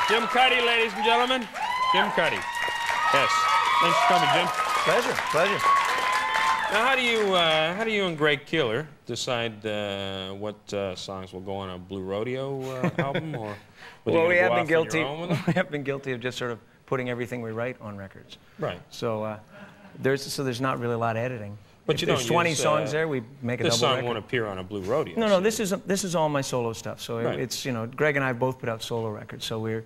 Jim Cuddy, ladies and gentlemen. Jim Cuddy. Yes. Thanks for coming, Jim. Pleasure, pleasure. Now, how do you and Greg Keeler decide what songs will go on a Blue Rodeo album, or well, we have been guilty. We have been guilty of just sort of putting everything we write on records. Right. So there's not really a lot of editing. But if you there's don't 20 use, songs there, we make a double This song record. won't appear on a Blue Rodeo. No, this is all my solo stuff. So right. It's, you know, Greg and I both put out solo records. So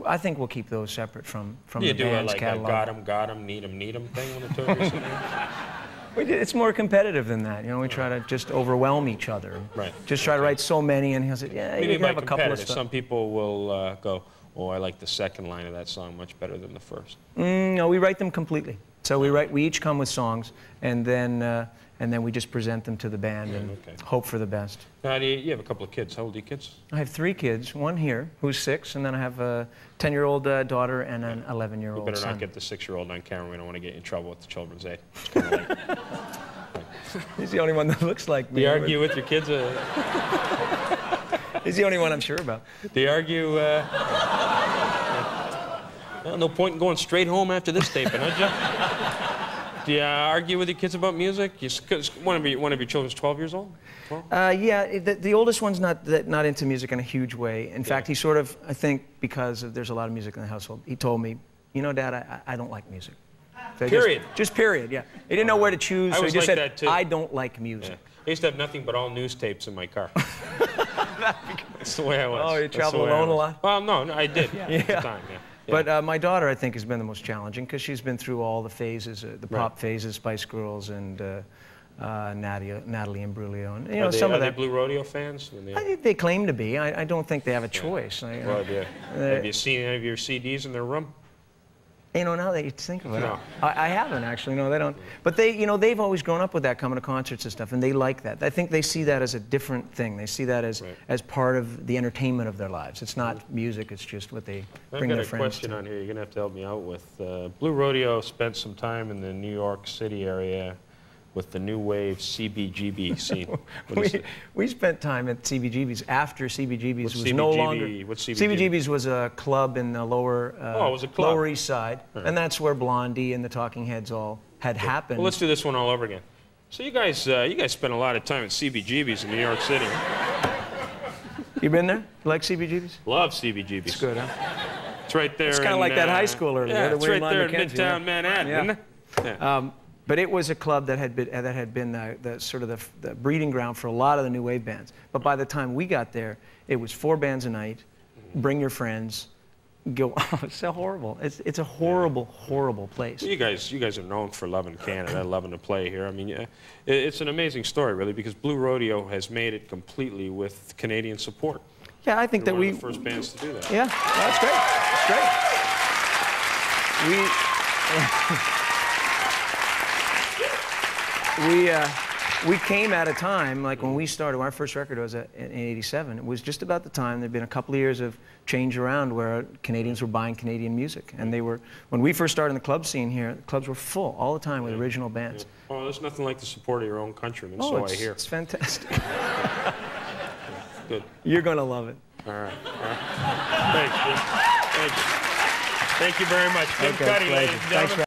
I think we'll keep those separate from the band's catalog. Do you do like a got 'em, need 'em thing when the tour is It's more competitive than that. You know, we try to just overwhelm each other. Right. Just try to write so many, and he'll say, yeah, you can have a couple of stuff. Some people will go, oh, I like the second line of that song much better than the first. No, we write them completely. So we each come with songs, and then we just present them to the band and hope for the best. Now, you have a couple of kids. How old are your kids? I have 3 kids. One here, who's 6, and then I have a 10-year-old daughter and an 11-year-old son. You better not get the 6-year-old on camera. We don't want to get you in trouble with the Children's Aid. It's kind of late. He's the only one that looks like me. Do you argue with your kids? He's the only one I'm sure about. Do you argue? Well, no point in going straight home after this taping, huh, Jeff? Do you argue with your kids about music? One of your children's 12 years old? 12? Yeah, the oldest one's not into music in a huge way. In fact, he sort of, I think, because there's a lot of music in the household, he told me, you know, Dad, I don't like music. So period. Just period, yeah. He didn't know where to choose, so he just said, that too. I don't like music. Yeah. I used to have nothing but all news tapes in my car. That's the way I was. Oh, you travel alone a lot? Well, no, I did at the time, yeah. But my daughter, I think, has been the most challenging because she's been through all the phases, the pop phases, Spice Girls and Natalie Imbruglia. And, you know, are they Blue Rodeo fans? They claim to be. I don't think they have a choice. Well, have you seen any of your CDs in their room? You know, now that you think of it, no. I haven't actually. No, they don't. But they've always grown up with that, coming to concerts and stuff, and they like that. I think they see that as a different thing. They see that as part of the entertainment of their lives. It's not music. It's just what they bring their friends to. I've got a question on here. You're going to have to help me out with. Blue Rodeo spent some time in the New York City area with the new wave CBGB scene. We spent time at CBGB's after CBGB's was no longer. What's CBGB? CBGB's was a club in the Lower East Side, and that's where Blondie and the Talking Heads all had happened. Well, let's do this one all over again. So you guys spent a lot of time at CBGB's in New York City. You been there? You like CBGB's? Love CBGB's. It's good, huh? It's right there. It's kind of like that high school earlier. Yeah, it's right there in Midtown Manhattan, isn't it? Yeah. But it was a club that had been the breeding ground for a lot of the new wave bands. But by the time we got there, it was 4 bands a night. Bring your friends. Go. Oh, it's so horrible. It's a horrible, horrible place. You guys are known for loving Canada, loving to play here. I mean, it's an amazing story, really, because Blue Rodeo has made it completely with Canadian support. Yeah, I think that we're one of the first bands to do that. Yeah, that's great. That's great. We came at a time, like when we started, our first record was in '87, it was just about the time, there'd been a couple of years of change around where Canadians were buying Canadian music. And when we first started in the club scene here, the clubs were full all the time with original bands. Yeah. Oh, there's nothing like the support of your own countrymen, so I hear. It's fantastic. Good. You're going to love it. All right. Thanks, Jim. Thank you very much. Jim Cuddy, ladies and gentlemen.